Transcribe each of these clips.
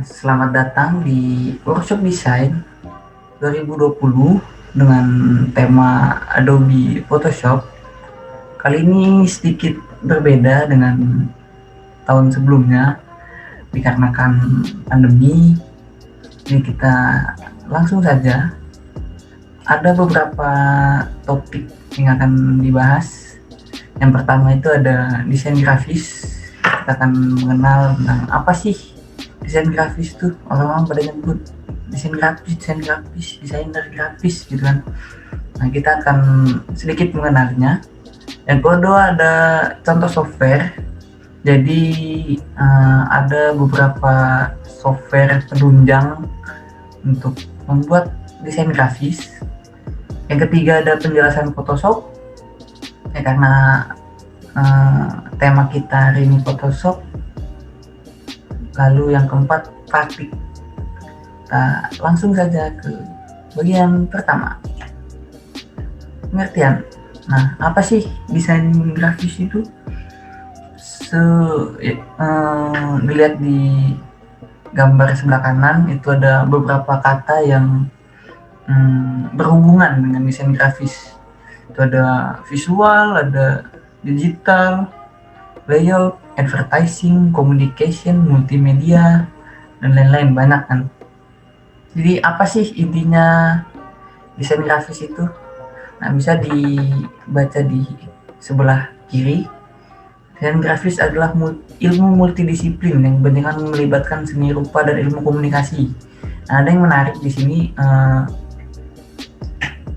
Selamat datang di workshop desain 2020 dengan tema Adobe Photoshop. Kali ini sedikit berbeda dengan tahun sebelumnya dikarenakan pandemi. Jadi kita langsung saja. Ada beberapa topik yang akan dibahas. Yang pertama itu ada desain grafis. Kita akan mengenal tentang apa sih desain grafis tuh. Orang-orang pada nyebut desainer grafis gitu kan. Nah, kita akan sedikit mengenalnya. Yang kedua ada contoh software. Jadi ada beberapa software penunjang untuk membuat desain grafis. Yang ketiga ada penjelasan Photoshop. Karena tema kita hari ini Photoshop. Lalu yang keempat praktik. Kita langsung saja ke bagian pertama, pengertian. Nah, apa sih desain grafis itu? Dilihat di gambar sebelah kanan itu ada beberapa kata yang berhubungan dengan desain grafis. Itu ada visual, ada digital, layout, advertising, communication, multimedia, dan lain-lain, banyak kan. Jadi apa sih intinya desain grafis itu? Nah, bisa dibaca di sebelah kiri. Desain grafis adalah ilmu multidisiplin yang dengan melibatkan seni rupa dan ilmu komunikasi. Nah, ada yang menarik di sini,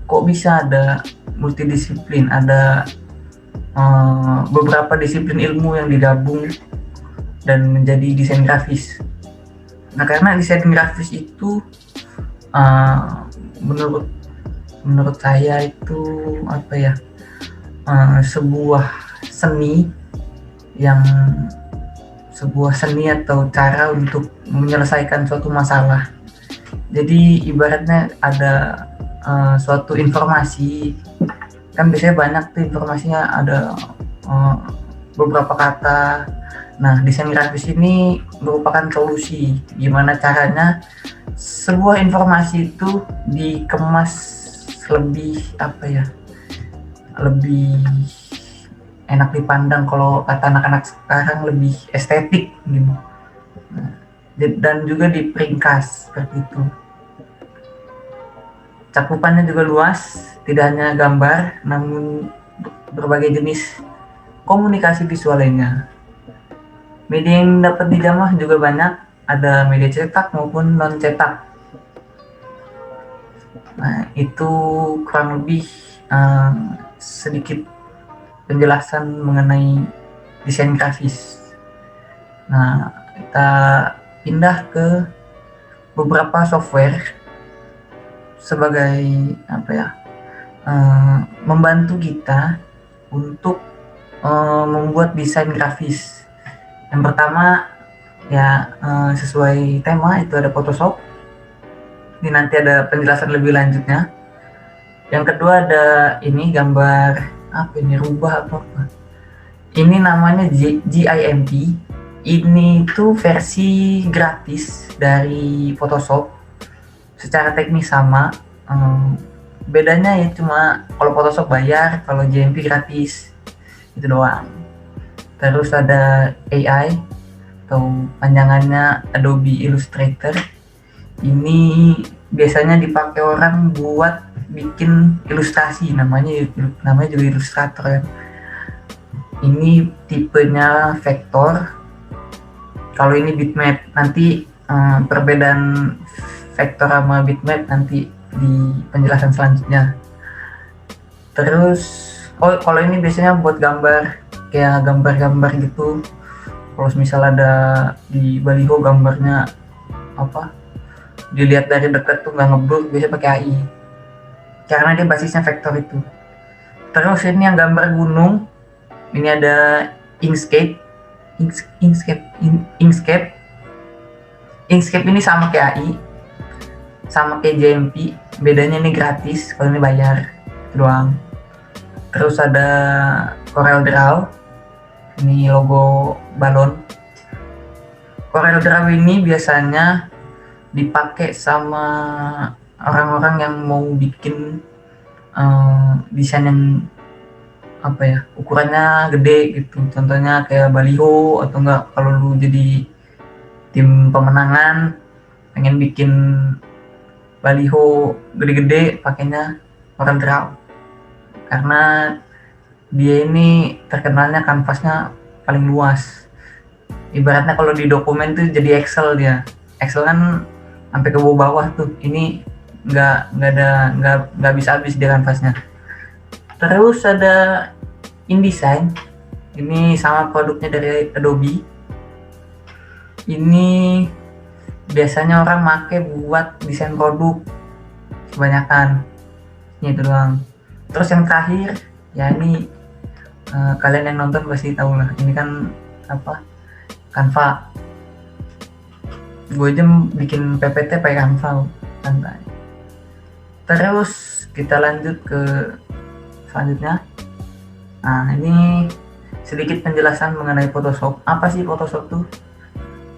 kok bisa ada multidisiplin, ada beberapa disiplin ilmu yang digabung dan menjadi desain grafis. Nah, karena desain grafis itu menurut saya itu sebuah seni atau cara untuk menyelesaikan suatu masalah. Jadi ibaratnya ada suatu informasi, kan biasanya banyak tuh informasinya, ada beberapa kata. Nah, desain grafis ini merupakan solusi gimana caranya sebuah informasi itu dikemas lebih lebih enak dipandang, kalau kata anak-anak sekarang lebih estetik gitu. Nah, dan juga diperingkas seperti itu. Cakupannya juga luas, tidak hanya gambar namun berbagai jenis komunikasi visual lainnya. Media yang dapat dijamah juga banyak, ada media cetak maupun non cetak. Nah, itu kurang lebih sedikit penjelasan mengenai desain grafis. Nah, kita pindah ke beberapa software sebagai membantu kita untuk membuat desain grafis. Yang pertama sesuai tema itu ada Photoshop. Ini nanti ada penjelasan lebih lanjutnya. Yang kedua ada ini gambar rubah apa. Ini namanya GIMP. Ini itu versi gratis dari Photoshop. Secara teknis sama. Bedanya ya cuma kalau Photoshop bayar, kalau GIMP gratis. Itu doang. Terus ada AI atau panjangannya Adobe Illustrator. Ini biasanya dipakai orang buat bikin ilustrasi, namanya juga Illustrator ya. Ini tipenya vektor. Kalau ini bitmap, nanti perbedaan vektor sama bitmap nanti di penjelasan selanjutnya. Terus kalau ini biasanya buat gambar, kayak gambar-gambar gitu. Kalau misal ada di baliho gambarnya dilihat dari dekat tuh nggak ngeblur, biasanya pakai AI karena dia basisnya vektor itu. Terus ini yang gambar gunung, ini ada Inkscape ini sama kayak AI, sama kayak GIMP, bedanya ini gratis, kalau ini bayar doang. Terus ada Corel Draw, ini logo balon. CorelDRAW ini biasanya dipakai sama orang-orang yang mau bikin desain yang apa ya, ukurannya gede gitu, contohnya kayak baliho, atau enggak kalau lu jadi tim pemenangan pengen bikin baliho gede-gede pakainya CorelDRAW, karena dia ini terkenalnya kanvasnya paling luas. Ibaratnya kalau di dokumen tuh jadi Excel, dia Excel kan sampai ke bawah tuh, ini nggak bisa habis dia kanvasnya. Terus ada InDesign, ini sama produknya dari Adobe. Ini biasanya orang make buat desain produk kebanyakan, ini itu doang. Terus yang terakhir ya ini kalian yang nonton pasti tahu lah, ini kan apa, Canva. Gue aja bikin PPT pakai Canva santai. Terus kita lanjut ke selanjutnya. Nah, ini sedikit penjelasan mengenai Photoshop. Apa sih Photoshop tuh?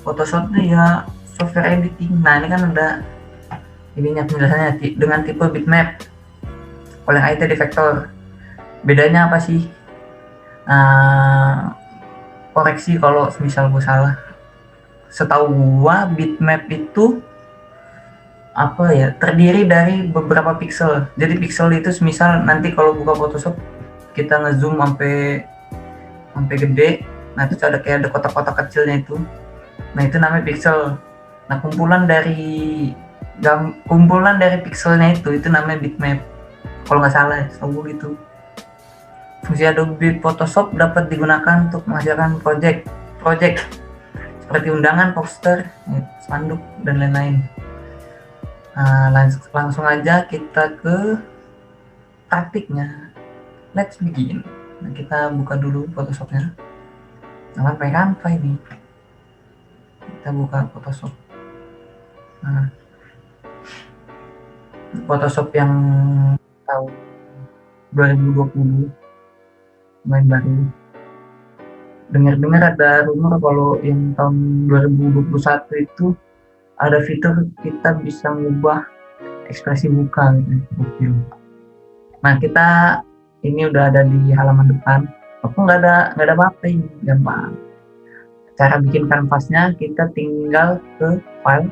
Photoshop tuh ya software editing. Nah, ini kan ada ininya penjelasannya dengan tipe bitmap oleh IT di vektor. Bedanya apa sih? Koreksi kalau misal gue salah. Setahu gua bitmap itu apa ya, terdiri dari beberapa pixel. Jadi pixel itu misal nanti kalau buka Photoshop kita ngezoom sampai gede, nah itu ada kotak-kotak kecilnya itu, nah itu namanya pixel. Nah kumpulan dari pixelnya itu namanya bitmap kalau nggak salah, setahu gitu. Fungsi Adobe Photoshop dapat digunakan untuk menghasilkan project seperti undangan, poster, spanduk, dan lain-lain. Nah, langsung aja kita ke praktiknya. Let's begin. Nah, kita buka dulu Photoshopnya. Jangan pakai Canva ini. Kita buka Photoshop. Nah, Photoshop yang tahun 2020 main baru. Dengar-dengar ada rumor kalau yang tahun 2021 itu ada fitur kita bisa mengubah ekspresi muka gitu. Nah, kita ini udah ada di halaman depan. Aku nggak ada apa-apa, ini gampang. Cara bikin kanvasnya, kita tinggal ke file,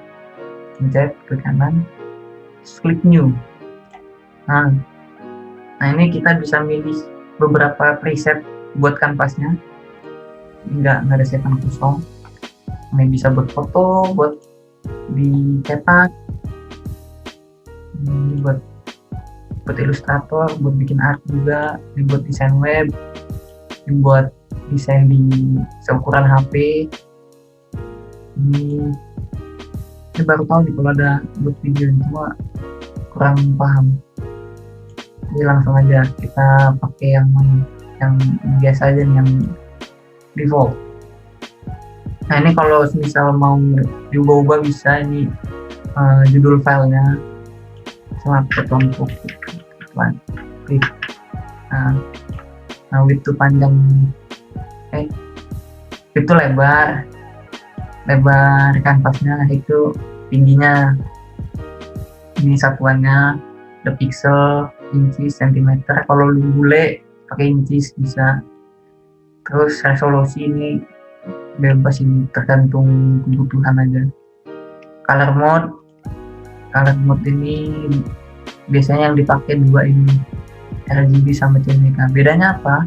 pencet ke kanan, klik new. Nah, ini kita bisa milih beberapa preset buat kanvasnya. Nggak ada setan kosong. Ini bisa buat foto, buat dicetak, ini buat ilustrator, buat bikin art juga, ini buat desain web, ini buat desain di seukuran HP. Ini baru tahu nih kalau ada buat video, cuma kurang paham. Jadi langsung aja kita pakai yang biasa aja, yang default. Nah, ini kalau misal mau diubah-ubah bisa, ini judul filenya sama untuk klik. Nah, width itu panjang, itu lebar kanvasnya, itu tingginya, ini satuannya the pixel, inches, centimeter. Kalau lu bule pakai inches bisa. Terus resolusi ini bebas, ini tergantung kebutuhan aja. Color mode ini biasanya yang dipakai dua ini, RGB sama CMYK. Bedanya apa?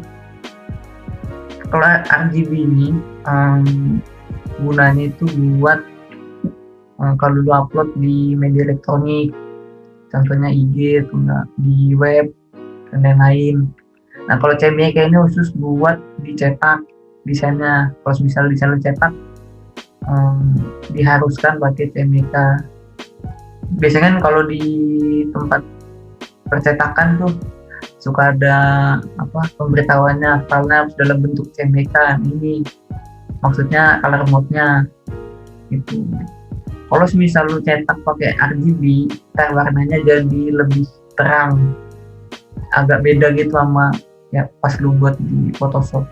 Kalau RGB ini gunanya itu buat kalau lu upload di media elektronik, contohnya IG atau enggak di web dan lain-lain. Nah, kalau CMYK ini khusus buat dicetak desainnya. Kalau misal desain lu cetak, diharuskan pakai CMYK. Biasanya kan kalau di tempat percetakan tuh suka ada pemberitahuannya, filenya harus dalam bentuk CMYK. Ini maksudnya color mode-nya itu. Kalau misal lu cetak pakai RGB, warnanya jadi lebih terang, agak beda gitu sama ya pas lu buat di Photoshop.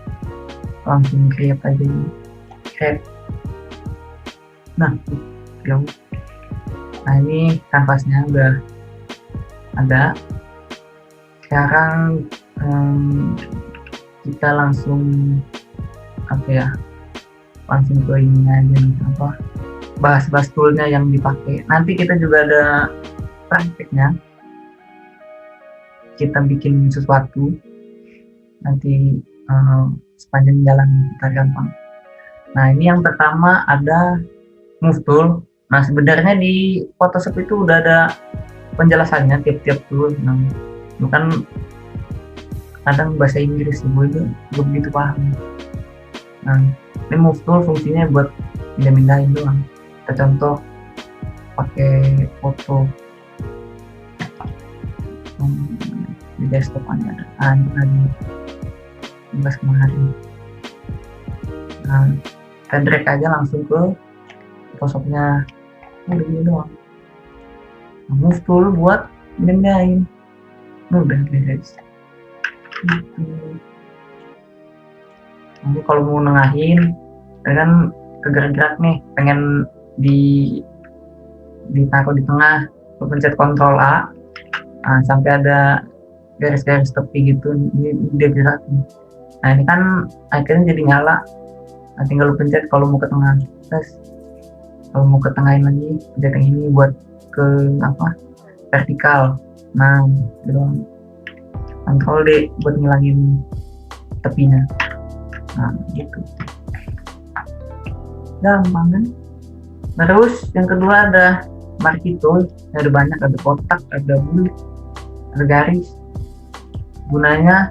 Langsung create aja ini, create. Nah, jauh. Nah, ini kanvasnya udah ada. Sekarang kita langsung langsung ke ini aja nih, bahas toolnya yang dipakai. Nanti kita juga ada prakteknya, kita bikin sesuatu nanti sepanjang jalan kita gampang. Nah, ini yang pertama ada move tool. Nah, sebenarnya di Photoshop itu udah ada penjelasannya tiap-tiap tool. Nah, itu kan kadang bahasa Inggris gue juga belum begitu paham. Nah, ini move tool fungsinya buat pindah-pindahin doang. Kita contoh pakai foto di desktop ada. Nah, ini tadi bahas kemarin. Nah, kita drag aja langsung ke Photoshopnya. Udah gini doang. Nah, move tool buat pindahin. Udah guys. Gitu. Nanti kalau mau nengahin, kan kegerak-gerak nih, pengen ditaruh di tengah, pencet Ctrl A, nah, sampai ada garis-garis tepi gitu, ini dia gerak. Nah, ini kan akhirnya jadi nyala. Nah, tinggal lu pencet kalau mau ke tengah, terus kalau mau ke tengahin lagi, pencet yang ini buat ke vertikal. Nah, gitu. Ctrl D buat ngilangin tepinya. Nah, gitu. Gampang kan? Terus yang kedua ada marquee tool. Ada banyak, ada kotak, ada bulat, ada garis. Gunanya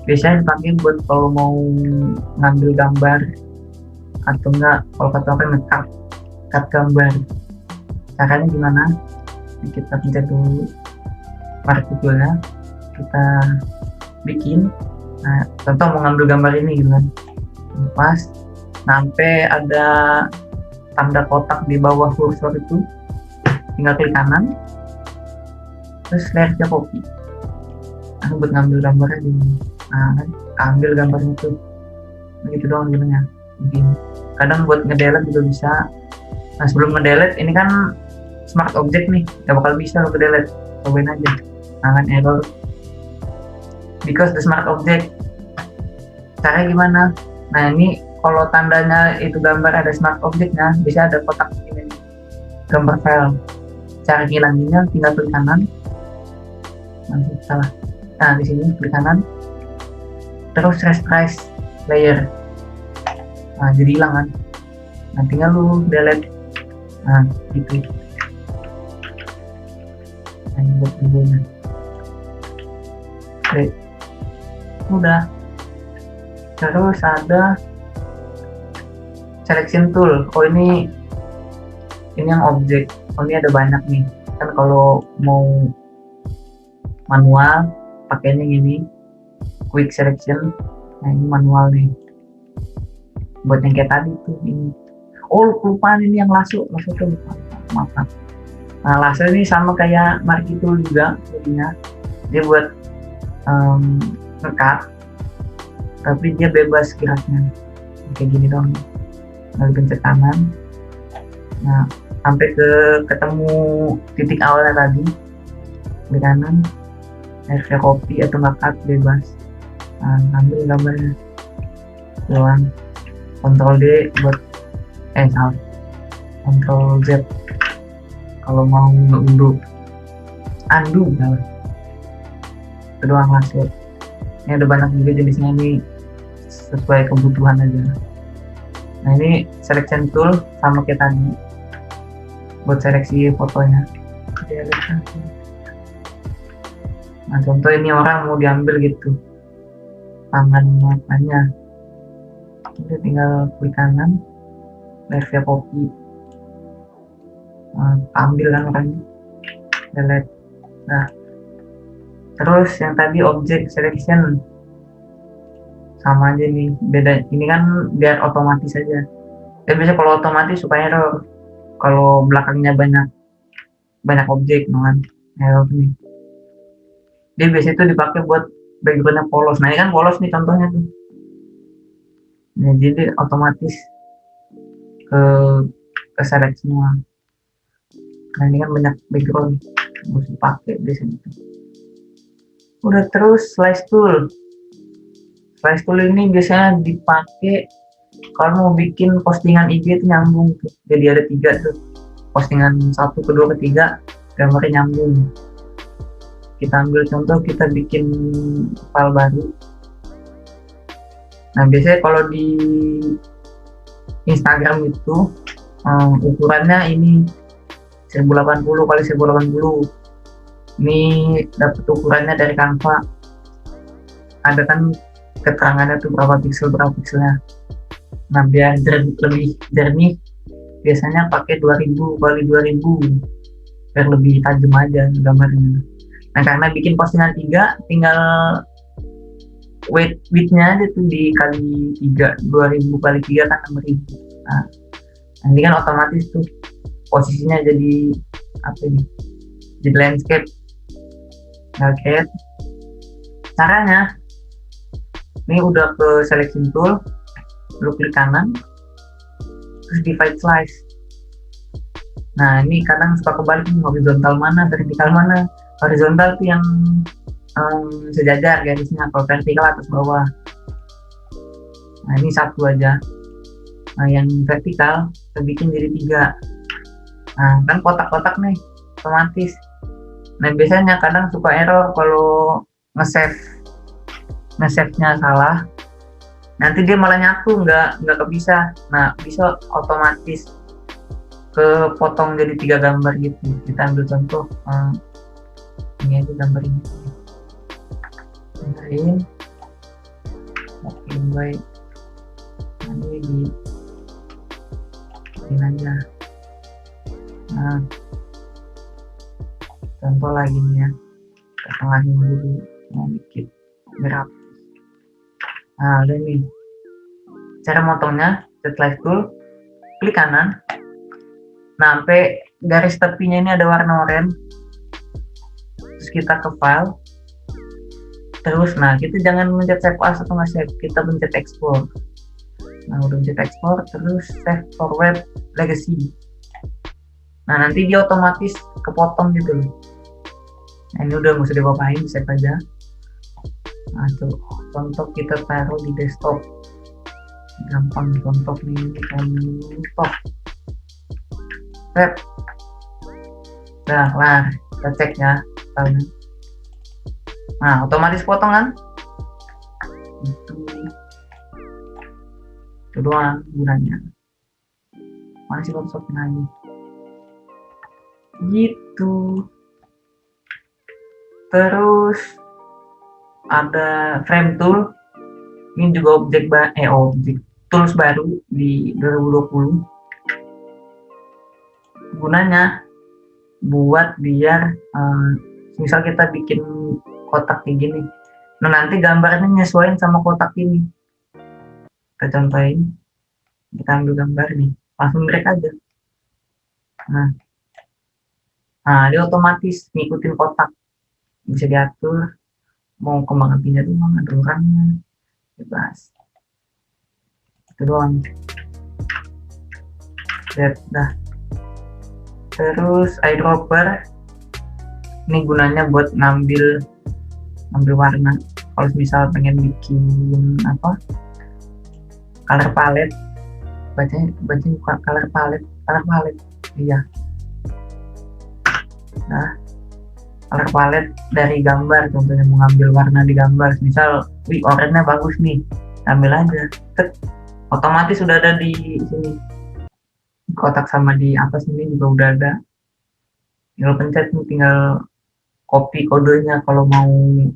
biasanya dipakai buat kalau mau ngambil gambar atau enggak kalau kata orang nge-cut gambar. Caranya gimana? Kita pencet dulu marquee toolnya, kita bikin. Nah, contoh mau ngambil gambar ini gitu kan, pas sampai ada tanda kotak di bawah kursor itu, tinggal klik kanan, terus layarnya copy. Nah, buat ngambil gambarnya di, nah kan ambil gambarnya tuh, begitu doang gimana. Begini. Kadang buat ngedelete juga bisa. Nah, sebelum ngedelete ini kan smart object nih, gak bakal bisa lo ngedelete, cobain aja. Nah, kan error because the smart object. Caranya gimana? Nah, ini kalau tandanya itu gambar ada smart objectnya, bisa ada kotak ini, gambar file. Cara ngilanginnya tinggal klik kanan. Nanti salah. Nah, di sini klik kanan. Terus resize layer. Nah, jadi hilang kan. Nah, tinggal lu delete. Nah, gitu. Nah, ini buat videonya. Oke. Udah. Terus ada selection tool. Oh, ini yang objek. Oh, ini ada banyak nih. Kan kalau mau manual pakainya ini quick selection. Nah, ini manual nih. Buat yang kayak tadi tuh ini. Oh, kelupaan ini yang lasso tuh lupa. Maaf. Nah, lasso ini sama kayak marquee tool juga jadinya. Dia buat nge-cut, tapi dia bebas geraknya kayak gini dong. Lalu pencet kanan, nah sampai ketemu titik awalnya tadi, klik kanan, RV copy atau nggak cut bebas. Nah, ambil gambarnya doang, Ctrl D buat Ctrl Z kalau mau ngunduh, undo salah. Itu doang langsung. Ini ada banyak juga jenisnya, ini sesuai kebutuhan aja. Nah, ini selection tool sama kayak tadi buat seleksi fotonya. Nah, contoh ini orang mau diambil gitu tangan matanya, ini tinggal klik kanan, live copy, ambil kan orangnya, delete. Nah, terus yang tadi object selection sama aja nih, beda. Ini kan biar otomatis aja. Biasanya kalau otomatis supaya error. Kalau belakangnya banyak objek, kan error nih. Dia biasanya itu dipakai buat backgroundnya polos. Nah, ini kan polos nih contohnya tuh. Nah, jadi otomatis ke ke select semua. Nah ini kan banyak background harus dipakai biasanya. Udah, terus slice tool. Slice tool ini biasanya dipakai kalau mau bikin postingan IG itu nyambung tuh. Jadi ada 3 tuh, postingan 1, kedua, ketiga, gambarnya nyambung. Kita ambil contoh, kita bikin file baru. Nah biasanya kalau di Instagram itu ukurannya ini 1080 kali 1080. Ini dapat ukurannya dari Canva. Ada kan keterangannya tuh berapa pikselnya. Nah biar lebih jernih biasanya pakai 2000 kali 2000 biar lebih tajam aja gambarnya. Nah karena bikin postingan 3 tinggal width-nya aja tuh dikali 3, 2000 kali 3 kan 6000. Nah nanti kan otomatis tuh posisinya jadi apa ini, jadi landscape. Caranya ini udah ke selection tool, lu klik kanan terus divide slice. Nah ini kadang suka kebalik nih, horizontal mana, vertikal mana. Horizontal tuh yang sejajar garisnya, kalau vertikal atas bawah. Nah ini satu aja. Nah yang vertikal kita bikin jadi 3. Nah kan kotak-kotak nih otomatis. Nah biasanya kadang suka error kalau nge-save-nya salah, nanti dia malah nyatu, nggak kepisah. Nah bisa otomatis kepotong jadi 3 gambar gitu. Kita ambil contoh ini aja gambar ini. Baik, ini di aja. Nah contoh lagi nih ya, kita tengahin dulu, mau dikit gerak. Nah udah nih cara motongnya. Slice tool, klik kanan. Nah sampai garis tepinya ini ada warna oranye, terus kita ke file, terus nah kita jangan mencet save as atau nggak save, kita pencet export. Nah udah pencet export, terus save for web legacy. Nah nanti dia otomatis kepotong gitu loh. Nah ini udah nggak usah diapa-apain, save aja. Nah tuh contoh kita taruh di desktop, gampang contoh nih, contoh save. Nah kelar, kita cek ya. Nah otomatis potong kan, itu doang gunanya. Mana sih Photoshop lagi gitu. Terus ada frame tool, ini juga objek tools baru di 2020. Gunanya buat biar misal kita bikin kotak kayak gini, nah nanti gambarnya nyesuaiin sama kotak ini. Kita contohin, kita ambil gambar nih, langsung drag aja. Nah dia otomatis ngikutin kotak, bisa diatur mau kembang apinya doang, ada orangnya, bebas. Itu doang. Dah. Terus eyedropper, ini gunanya buat ngambil warna. Kalau misal pengen bikin apa, color palette, bacanya bukan color palette, iya. Nah color palette dari gambar, contohnya mau ngambil warna di gambar, misal oranye bagus nih, ambil aja, otomatis sudah ada di sini, kotak sama di atas ini juga udah ada. Tinggal pencet nih, tinggal copy kodenya kalau mau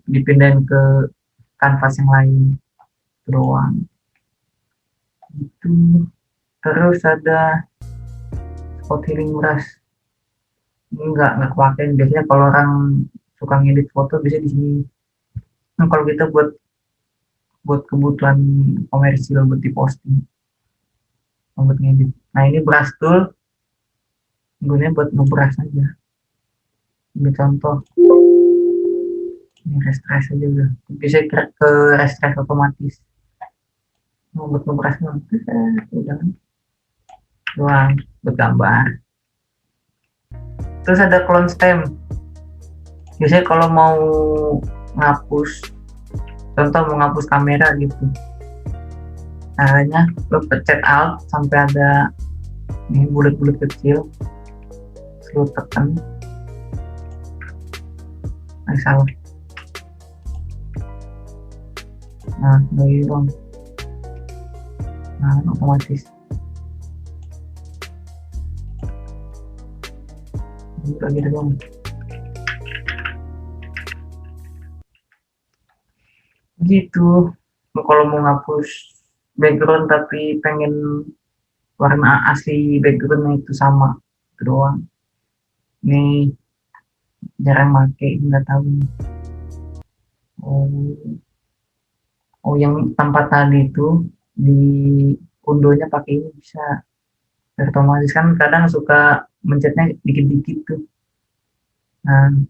dipindahin ke kanvas yang lain doang gitu. Terus ada spot healing brush, ini nggak kepake biasanya kalau orang suka ngedit foto bisa di sini. Nah kalau kita buat kebutuhan komersil buat diposting, buat ngedit. Nah ini brush tool, gunanya buat ngebrush aja. Ambil contoh, ini restore aja udah, bisa ke restore otomatis. Mau buat ngebrush udah doang. buat gambar. Terus ada clone stem. Biasanya kalau mau ngapus, contoh mau ngapus kamera gitu, caranya lo pencet alt sampai ada ini bulat-bulat kecil, lo tekan. Salah. Nah, dari dong. Nah, otomatis. Ini lagi dong. Gitu. Kalau mau ngapus background tapi pengen warna asli backgroundnya itu sama, itu doang. Ini jarang pakai, nggak tahu. Oh, yang tempat tadi itu di undonya pakai ini bisa otomatis, kan kadang suka mencetnya dikit-dikit tuh. Nah,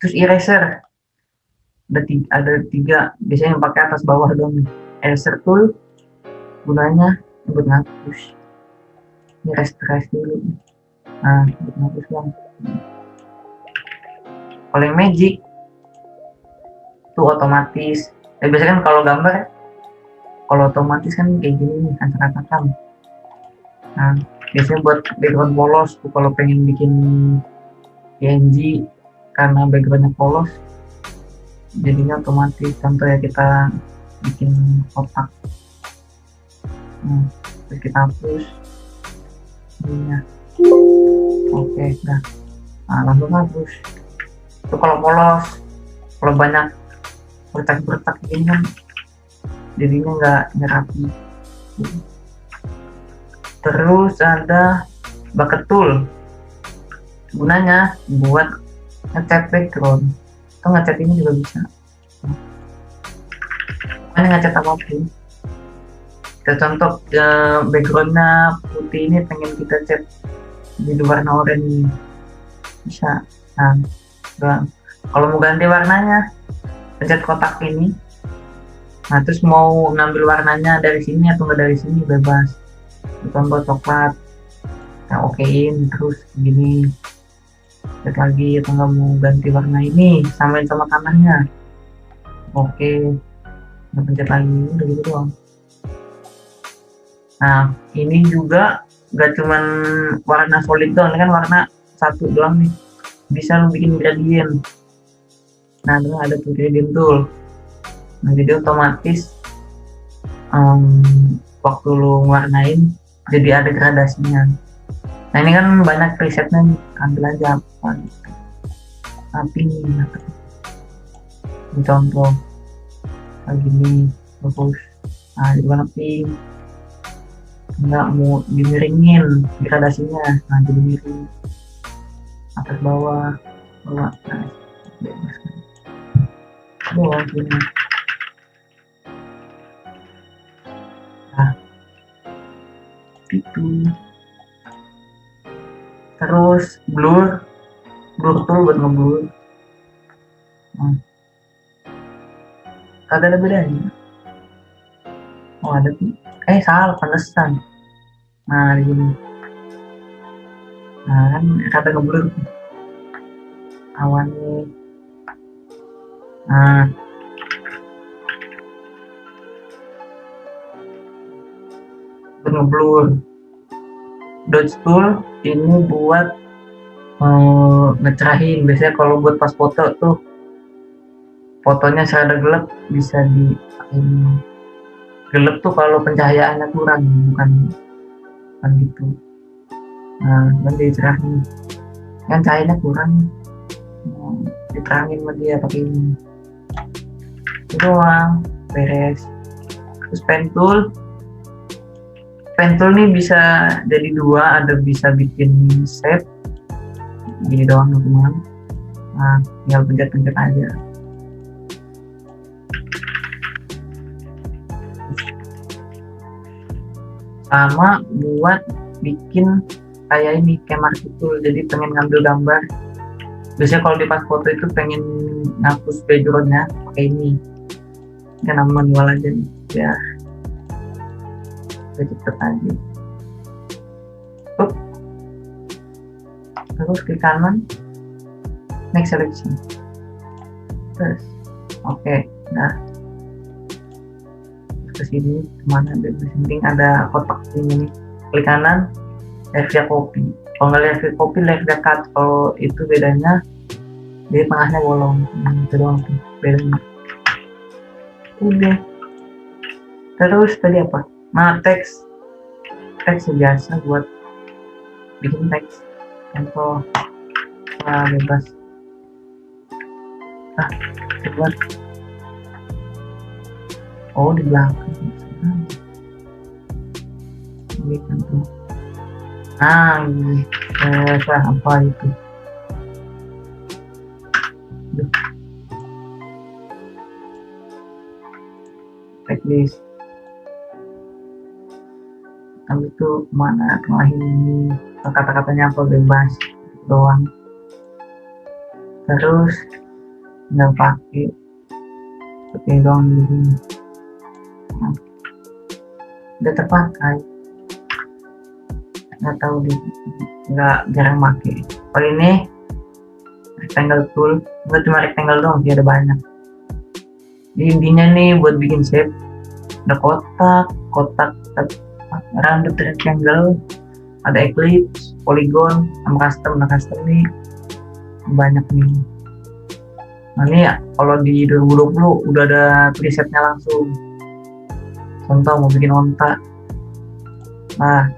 terus eraser ada tiga, biasanya yang pakai atas bawah dong. Eraser tool gunanya buat ngapus. Ini rest dulu. Nah, buat ngapus dong. Kalau yang magic itu otomatis. Biasanya kan kalau gambar, kalau otomatis kan kayak gini nih, acak-acakan. Nah, biasanya buat background polos tuh, kalau pengen bikin PNG karena backgroundnya polos, jadinya otomatis. Contoh ya, kita bikin kotak, terus kita hapus ininya. Oke, udah. Nah, langsung hapus. Itu kalau polos. Kalau banyak bertak-bertak ini kan jadinya nggak rapi. Terus ada bucket tool, gunanya buat ngecat background atau ngecat ini juga bisa. Pokoknya ngecat apapun. Kita contoh backgroundnya putih, ini pengen kita cat jadi warna oranye, bisa. Nah, kalau mau ganti warnanya, pencet kotak ini. Nah, terus mau ngambil warnanya dari sini atau nggak dari sini, bebas. Contoh coklat, kita okein terus gini. Lihat lagi, atau nggak mau ganti warna ini, samain sama kanannya. Oke, kita pencet lagi, udah gitu doang. Nah, ini juga nggak cuman warna solid doang, kan warna satu doang nih, bisa lu bikin gradient. Nah, terus ada tuh gradient tool. Nah, jadi otomatis waktu lu warnain jadi ada gradasinya. Nah, ini kan banyak presetnya nih, ambil aja apa gitu. Tapi ini contoh kayak gini bagus. Nah, di warna pink, nggak mau dimiringin gradasinya, nah jadi miring, atas bawah. Nah, bebas kan. Doang gini. Nah, itu. Terus blur tool buat ngeblur. Ada bedanya. Oh, ada tuh. Salah, pantesan. Nah, di sini. Nah, kan kata ngeblur awannya. Nah, buat ngeblur. Dodge tool ini buat ngecerahin. Biasanya kalau buat pas foto tuh, fotonya serada gelap, bisa di gelap tuh kalau pencahayaannya kurang, bukan gitu. Nah, kan dicerahin, kan cahayanya kurang, diterangin sama dia pakai ini. Itu doang, beres. Terus pen tool nih bisa jadi dua, ada bisa bikin shape gini doang teman-teman. Nah, tinggal pencet-pencet aja. Sama buat bikin kayak ini, camera tool. Jadi pengen ngambil gambar, biasanya kalau di pas foto itu pengen ngapus backgroundnya, pakai ini kan manual aja nih ya, cepet aja. Up, terus klik kanan, next selection, terus oke. Nah, ke sini kemana, penting ada kotak ini nih, klik kanan, left via copy. Kalau nggak left via copy, left via cut. Kalau itu bedanya di tengahnya bolong, itu doang tuh bedanya. Udah. Terus tadi apa? Nah, teks biasa buat bikin teks contoh. Nah, bebas. Buat di belakang ini contoh. Ini apa itu? Checklist. Habis itu mana tengahin ini, kata-katanya apa, bebas doang. Terus nggak pakai seperti doang gini. Udah terpakai, nggak tahu nggak jarang pakai. Kalau ini rectangle tool, nggak cuma rectangle doang, dia ada banyak. Jadi intinya nih buat bikin shape, ada kotak rounded rectangle, ada ellipse, polygon, sama custom. Nah, custom nih banyak nih. Nah, ini ya, kalau di 2020 udah ada presetnya langsung. Contoh mau bikin onta, nah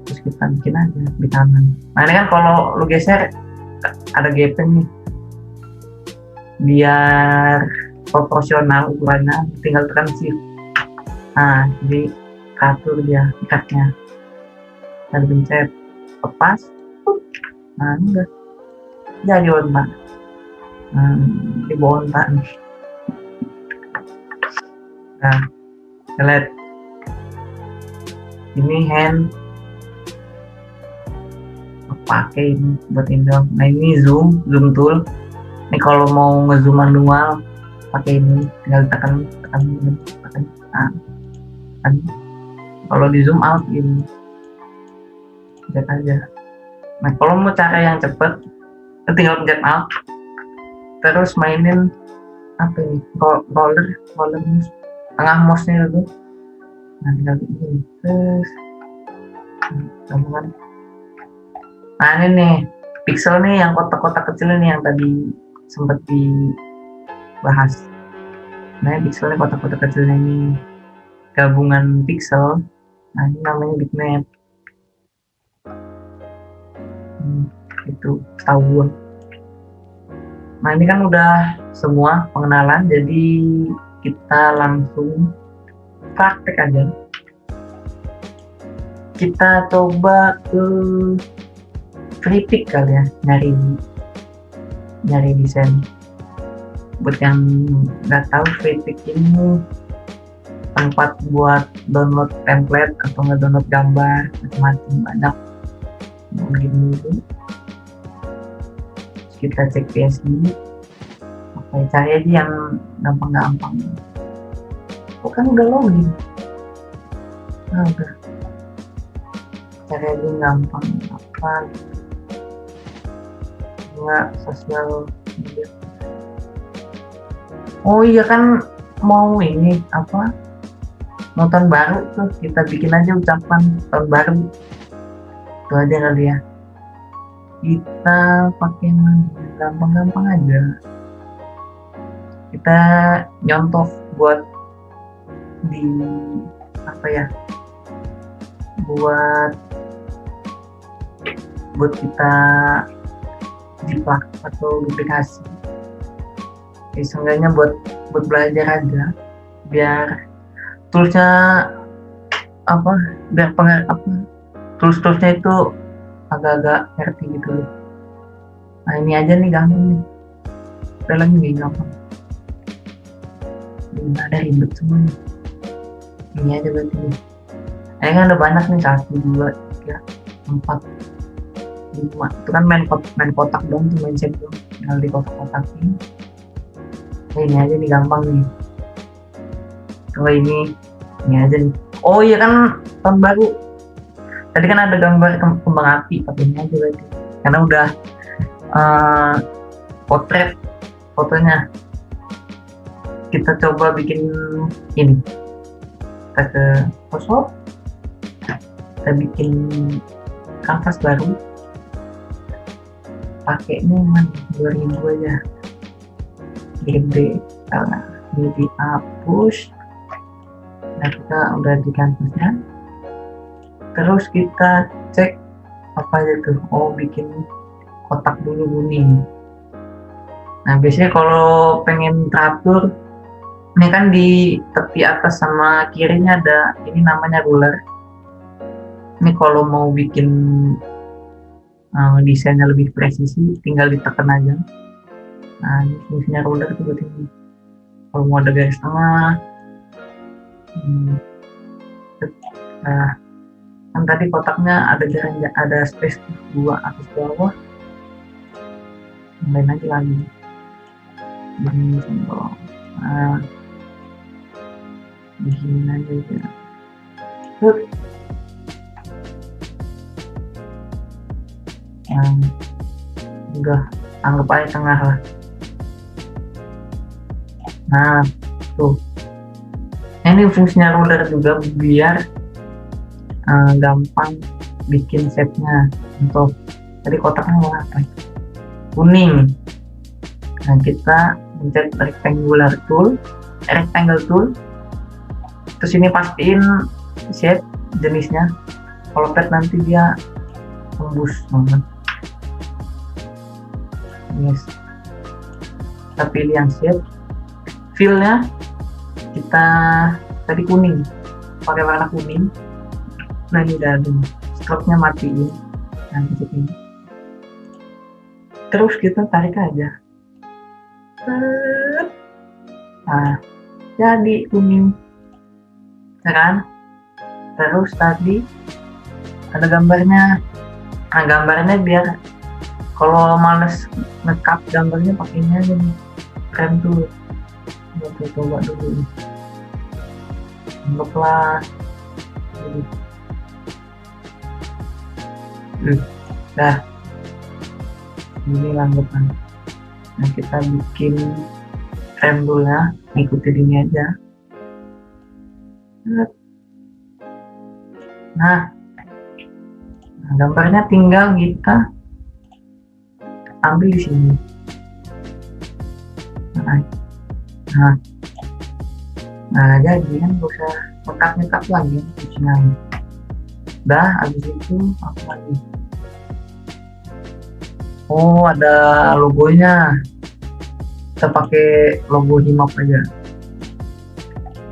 terus kita bikin aja di kanan. Nah, ini kan kalau lu geser ada gaping nih, biar proporsional ukurannya, tinggal tekan shift. Nah, jadi atur dia ikatnya, dan pencet lepas. Nah, ini udah jadi onta. Nah, ini bawa onta nih. Nah, lihat ini hand pakai ini buat Indo. Nah, ini zoom tool. Ini kalau mau ngezoom manual pakai ini, tinggal tekan. Nah, kan kalau di zoom out ini pencet aja. Nah, kalau mau cara yang cepet tinggal pencet alt, terus mainin apa ini, roller mouse, tengah mouse nya itu. Nah, tinggal ini terus gampang. Nah, ini nih pixel nih, yang kotak-kotak kecil ini yang tadi sempat dibahas. Nah, pixelnya kotak-kotak kecilnya ini gabungan pixel. Nah, ini namanya bitmap. Itu tahu. Nah, ini kan udah semua pengenalan, jadi kita langsung praktek aja. Kita coba ke Freepik kali ya, nyari desain. Buat yang nggak tahu, Freepik ini tempat buat download template atau nggak download gambar macam-macam, banyak gitu. Kita cek PSD. Oke, cari aja yang gampang-gampang. Kan udah login. Nah, udah cari aja yang gampang, apa nggak sosial media. Oh iya, kan mau ini apa, mau tahun baru tuh, kita bikin aja ucapan tahun baru itu aja kali ya. Kita pakai mana, gampang-gampang aja. Kita nyontoh buat di apa ya, buat kita jiplak atau duplikasi. Seenggaknya buat belajar aja, biar toolsnya apa, biar toolsnya itu agak-agak ngerti gitu loh. Nah, ini aja nih gampang nih, film ini gampang, ini ada ribet semua nih. Ini aja berarti nih. Ini kan ada banyak nih, 1, 2, 3, 4, 5. Itu kan main kotak dong, tuh main shape dong, tinggal di kotak-kotakin. Nah, ini aja nih gampang nih. Kalau ini aja nih. Oh iya, kan tahun baru Tadi kan ada gambar kembang api, pakainya aja berarti karena udah potret fotonya. Kita coba bikin ini, kita ke Photoshop, kita bikin kanvas baru, pakainya man 2000 aja, gede karena ini dihapus. Nah, kita udah di kanvasnya, terus kita cek apa aja tuh. Oh, bikin kotak dulu kuning. Nah, biasanya kalau pengen teratur, ini kan di tepi atas sama kirinya ada ini namanya ruler. Ini kalau mau bikin desainnya lebih presisi, tinggal ditekan aja. Nah, ini fungsinya ruler tuh buat ini. Kalau mau ada garis tengah, nah, kan tadi kotaknya ada jarak, ada space 2 atas bawah. Tambahin aja lagi. Ini contoh. Nah, begini aja ya. Yang udah anggap aja tengah lah. Nah, tuh. Ini fungsinya ruler juga biar gampang bikin shape-nya. Untuk tadi kotaknya warna apa? Kuning. Nah, kita mencet rectangle tool, terus ini pastiin shape jenisnya. Kalau pet nanti dia tembus banget. Yes, kita pilih yang shape, fill-nya kita tadi kuning, pakai warna kuning. Nah, ini udah ada, stroke-nya matiin. Nah, ini terus kita tarik aja. Nah, jadi kuning kan. Terus tadi ada gambarnya. Nah, gambarnya biar kalau males nge-cut gambarnya pakainya aja nih, frame tool. Kita coba dulu, anggaplah dah ini langgapan. Nah, kita bikin frame toolnya, ikutin ini aja. Nah, gambarnya tinggal kita ambil di sini. Nah, jadi kan gak usah nyekat lagi fungsinya. Dah, habis itu apa lagi? Oh, ada logonya. Kita pakai logo Himap aja.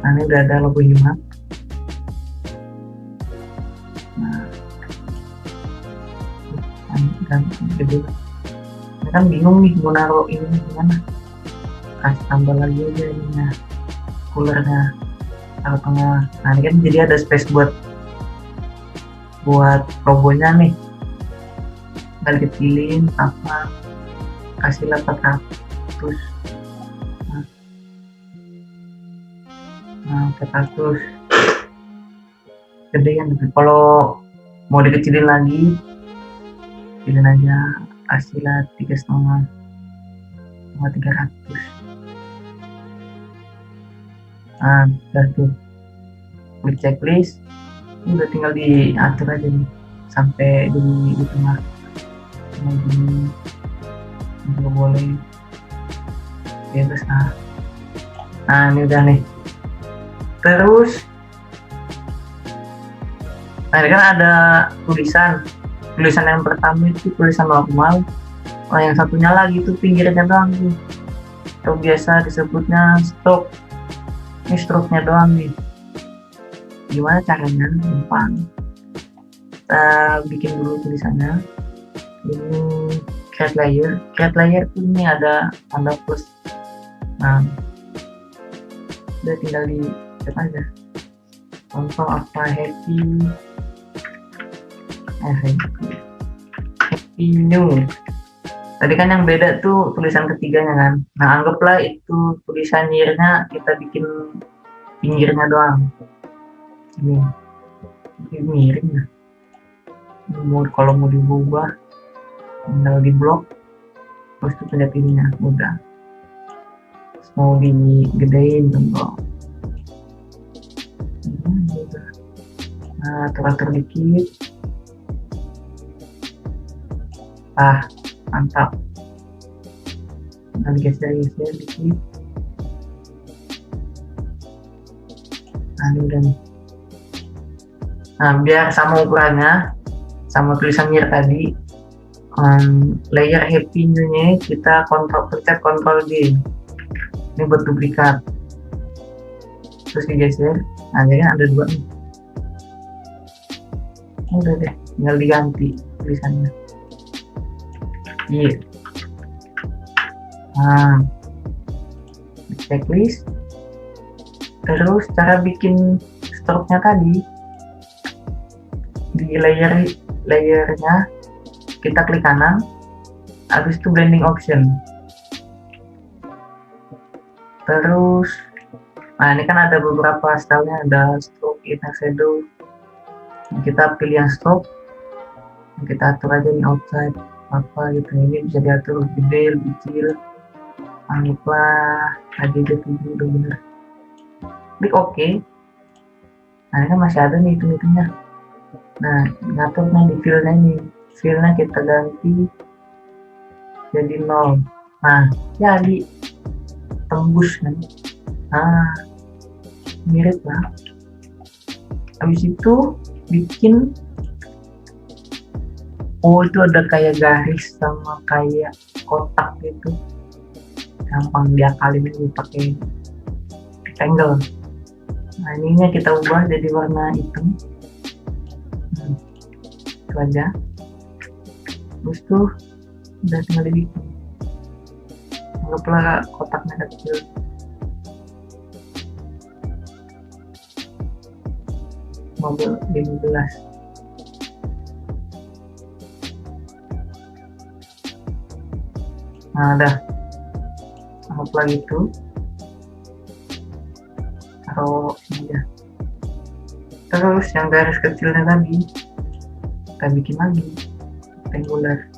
Nah, ini udah ada logo Himap. Nah, ini kan bingung nih mau naruh ini gimana. Kasih tambah lagi aja ininya, coolernya taruh tengah. Nah, ini kan jadi ada space buat logonya nih. Tinggal dipilih apa, kasih 400. Nah, 400 gedean. Kalau mau dikecilin lagi, pilih aja, kasihlah 3,5 sama 300. Nah, udah tuh klik checklist. Ini udah tinggal diatur aja nih sampai di tengah. Ini juga boleh ya, terus nah ini udah nih. Terus nah, ini kan ada tulisan yang pertama itu tulisan normal. Oh, yang satunya lagi tuh pinggirnya doang tuh, itu biasa disebutnya stroke. Ini stroke-nya doang nih. Gimana caranya? Gampang. Kita bikin dulu tulisannya. Ini create layer tuh ini ada tanda plus. Nah, udah tinggal di set aja. Contoh apa, happy new. Tadi kan yang beda tuh tulisan ketiganya kan. Nah, anggaplah itu tulisan year-nya kita bikin pinggirnya doang. Ini miring lah. kalau mau diubah tinggal di blok, terus itu pencet ininya udah. Terus mau digedein contoh udah. Nah, atur dikit, mantap. Nah, geser dikit. Nah, ini udah nih. Nah, biar sama ukurannya sama tulisannya tadi, layer happy new-nya kita pencet Ctrl D. Ini buat duplikat, terus digeser. Nah, jadi ada dua nih. Udah deh, tinggal diganti tulisannya. Iya. Nah, checklist. Terus cara bikin stroke-nya tadi, di layernya kita klik kanan, habis itu blending option. Terus nah ini kan ada beberapa stylenya, ada stroke, inner shadow. Kita pilih yang stroke, kita atur aja nih outside apa gitu. Ini bisa diatur gede, lebih kecil, anggaplah tadi aja 7 udah bener. Klik OK. Nah ini kan masih ada nih hitung-hitungnya. Nah, ngaturnya di fill-nya ini, fill-nya kita ganti jadi 0. Nah, jadi tembus kan. Nah, mirip lah. Habis itu bikin, itu ada kayak garis sama kayak kotak gitu, gampang diakalin aja pakai rectangle. Nah, ininya kita ubah jadi warna hitam. Itu aja. Terus tuh udah tinggal dibikin. Anggaplah kotaknya kecil. Mobil 15. Nah, udah. Anggaplah gitu. Taruh sini aja. Terus yang garis kecilnya tadi kita bikin lagi rectangular.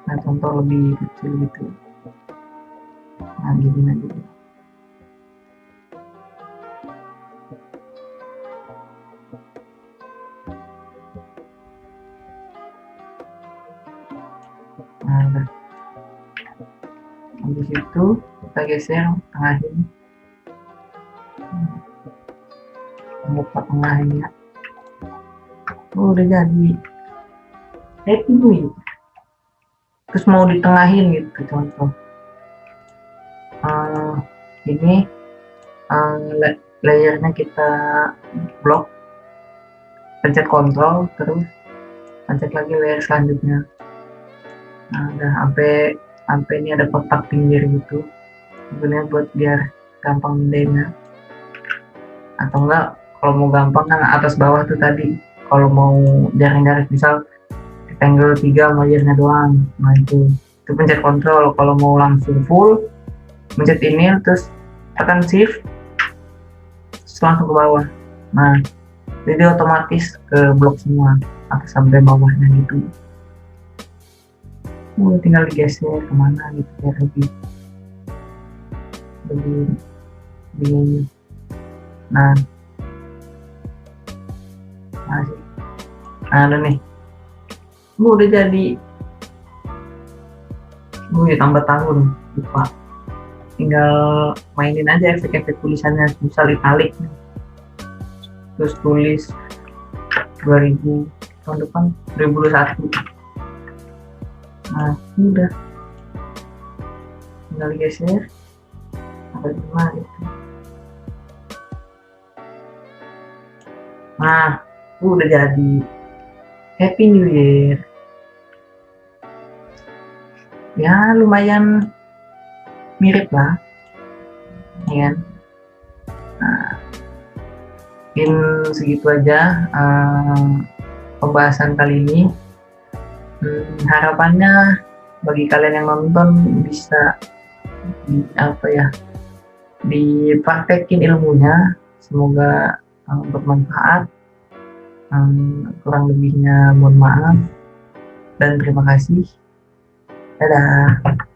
Nah, contoh lebih kecil gitu. Nah, gini aja. Nah, udah. Habis itu kita geser tengahin. Buka tengahnya. Udah jadi happy nih. Terus mau ditengahin gitu contoh. Ini layernya kita blok, pencet Ctrl, terus pencet lagi layer selanjutnya. Nah, udah sampai ini ada kotak pinggir gitu. Sebenarnya buat biar gampang mindahinnya. Atau enggak, kalau mau gampang kan atas bawah tuh tadi. Kalau mau garis misal rectangle 3 layernya doang. Nah, itu pencet Ctrl. Kalau mau langsung full, pencet ini terus tekan shift, terus langsung ke bawah. Nah, jadi otomatis ke blok semua atas sampai bawahnya gitu. Tinggal digeser kemana gitu biar lebih nah masih ada nih. Udah jadi. Tambah tahun lupa, tinggal mainin aja efek-efek tulisannya, misal italik terus tulis 2000 tahun depan 2021. Nah, udah tinggal geser ada 5 gitu. Nah, udah jadi. Happy New Year. Ya lumayan mirip lah, ya kan? Nah, mungkin segitu aja pembahasan kali ini. Harapannya bagi kalian yang nonton bisa dipraktekin ilmunya, semoga bermanfaat. Kurang lebihnya mohon maaf dan terima kasih. Dadah.